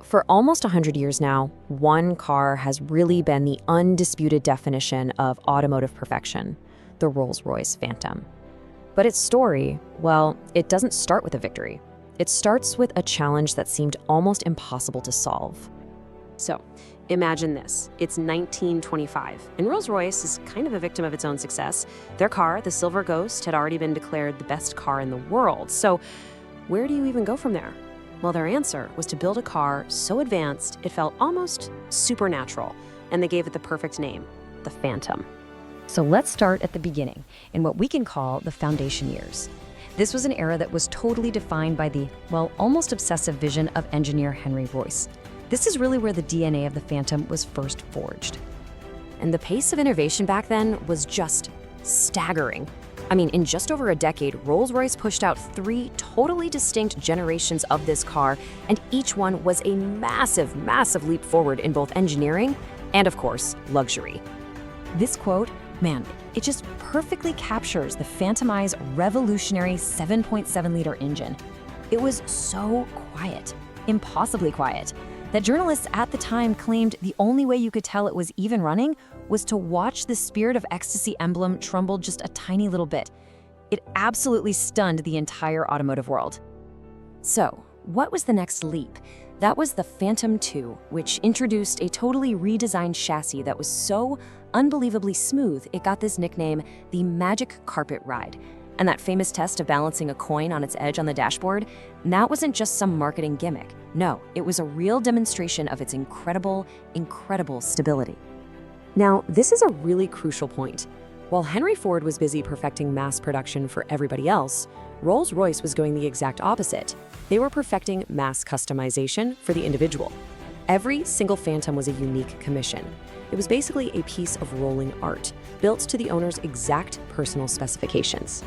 For almost 100 years now, one car has really been the undisputed definition of automotive perfection, the Rolls-Royce Phantom. But its story, well, it doesn't start with a victory. It starts with a challenge that seemed almost impossible to solve. So, imagine this. It's 1925, and Rolls-Royce is kind of a victim of its own success. Their car, the Silver Ghost, had already been declared the best car in the world. So, where do you even go from there? Well, their answer was to build a car so advanced it felt almost supernatural, and they gave it the perfect name, the Phantom. So let's start at the beginning, in what we can call the foundation years. This was an era that was totally defined by the, almost obsessive vision of engineer Henry Royce. This is really where the DNA of the Phantom was first forged. And the pace of innovation back then was just staggering. In just over a decade, Rolls-Royce pushed out 3 totally distinct generations of this car, and each one was a massive, massive leap forward in both engineering and, of course, luxury. This quote, it just perfectly captures the Phantom's revolutionary 7.7-liter engine. It was so quiet, impossibly quiet, that journalists at the time claimed the only way you could tell it was even running was to watch the Spirit of Ecstasy emblem tremble just a tiny little bit. It absolutely stunned the entire automotive world. So, what was the next leap? That was the Phantom II, which introduced a totally redesigned chassis that was so unbelievably smooth, it got this nickname, the Magic Carpet Ride. And that famous test of balancing a coin on its edge on the dashboard, that wasn't just some marketing gimmick. No, it was a real demonstration of its incredible, incredible stability. Now, this is a really crucial point. While Henry Ford was busy perfecting mass production for everybody else, Rolls-Royce was going the exact opposite. They were perfecting mass customization for the individual. Every single Phantom was a unique commission. It was basically a piece of rolling art, built to the owner's exact personal specifications.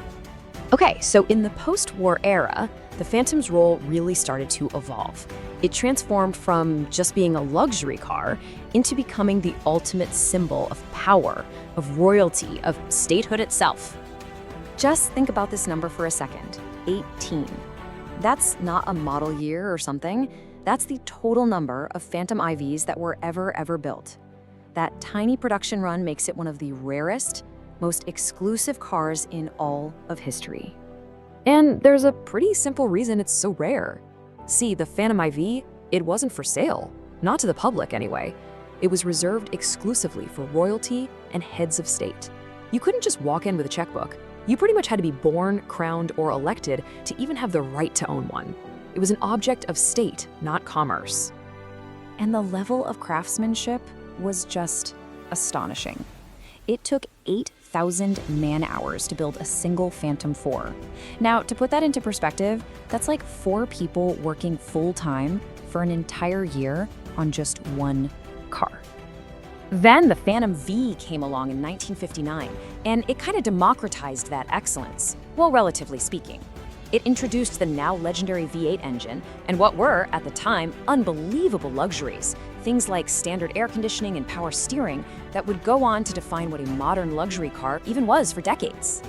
Okay, so in the post-war era, the Phantom's role really started to evolve. It transformed from just being a luxury car into becoming the ultimate symbol of power, of royalty, of statehood itself. Just think about this number for a second, 18. That's not a model year or something. That's the total number of Phantom IVs that were ever built. That tiny production run makes it one of the rarest, most exclusive cars in all of history. And there's a pretty simple reason it's so rare. See, the Phantom IV, it wasn't for sale. Not to the public, anyway. It was reserved exclusively for royalty and heads of state. You couldn't just walk in with a checkbook. You pretty much had to be born, crowned, or elected to even have the right to own one. It was an object of state, not commerce. And the level of craftsmanship was just astonishing. It took 8,000 man-hours to build a single Phantom 4. Now, to put that into perspective, that's like 4 people working full-time for an entire year on just one car. Then the Phantom V came along in 1959, and it kind of democratized that excellence, well, relatively speaking. It introduced the now legendary V8 engine and what were, at the time, unbelievable luxuries, things like standard air conditioning and power steering that would go on to define what a modern luxury car even was for decades.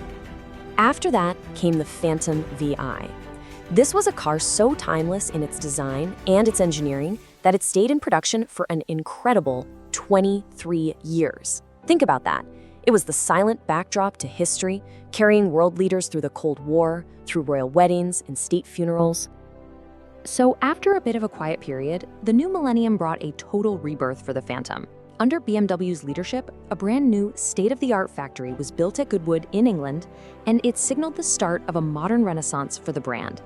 After that came the Phantom VI. This was a car so timeless in its design and its engineering that it stayed in production for an incredible 23 years. Think about that. It was the silent backdrop to history, carrying world leaders through the Cold War, through royal weddings and state funerals. So after a bit of a quiet period, the new millennium brought a total rebirth for the Phantom. Under BMW's leadership, a brand new state-of-the-art factory was built at Goodwood in England, and it signaled the start of a modern renaissance for the brand.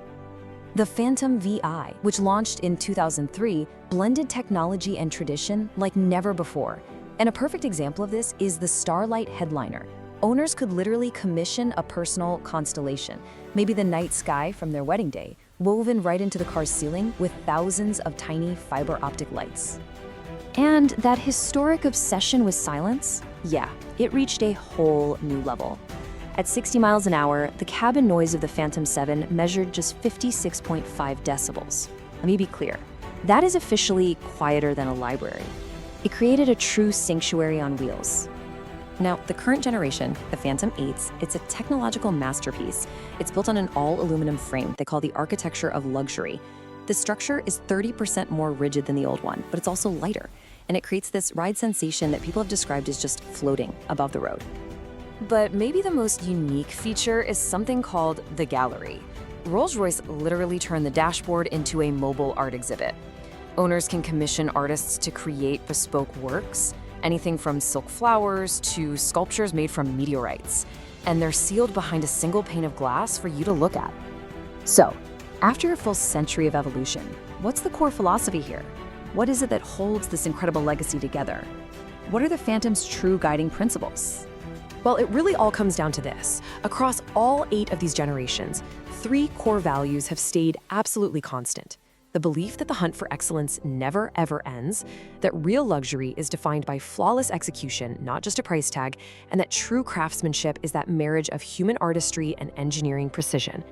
The Phantom VI, which launched in 2003, blended technology and tradition like never before. And a perfect example of this is the Starlight headliner. Owners could literally commission a personal constellation, maybe the night sky from their wedding day, woven right into the car's ceiling with thousands of tiny fiber optic lights. And that historic obsession with silence? Yeah, it reached a whole new level. At 60 miles an hour, the cabin noise of the Phantom 7 measured just 56.5 decibels. Let me be clear, that is officially quieter than a library. It created a true sanctuary on wheels. Now, the current generation, the Phantom 8s, it's a technological masterpiece. It's built on an all-aluminum frame they call the architecture of luxury. The structure is 30% more rigid than the old one, but it's also lighter, and it creates this ride sensation that people have described as just floating above the road. But maybe the most unique feature is something called the gallery. Rolls-Royce literally turned the dashboard into a mobile art exhibit. Owners can commission artists to create bespoke works, anything from silk flowers to sculptures made from meteorites, and they're sealed behind a single pane of glass for you to look at. So, after a full century of evolution, what's the core philosophy here? What is it that holds this incredible legacy together? What are the Phantom's true guiding principles? Well, it really all comes down to this. Across all 8 of these generations, 3 core values have stayed absolutely constant. The belief that the hunt for excellence never, ever ends, that real luxury is defined by flawless execution, not just a price tag, and that true craftsmanship is that marriage of human artistry and engineering precision.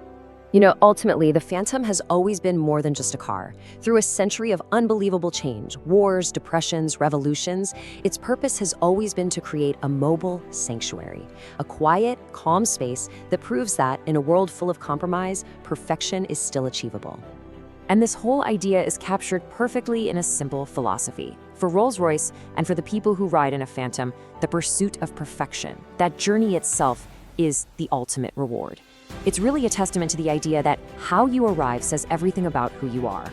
You know, ultimately, the Phantom has always been more than just a car. Through a century of unbelievable change, wars, depressions, revolutions, its purpose has always been to create a mobile sanctuary, a quiet, calm space that proves that, in a world full of compromise, perfection is still achievable. And this whole idea is captured perfectly in a simple philosophy. For Rolls-Royce, and for the people who ride in a Phantom, the pursuit of perfection, that journey itself, is the ultimate reward. It's really a testament to the idea that how you arrive says everything about who you are.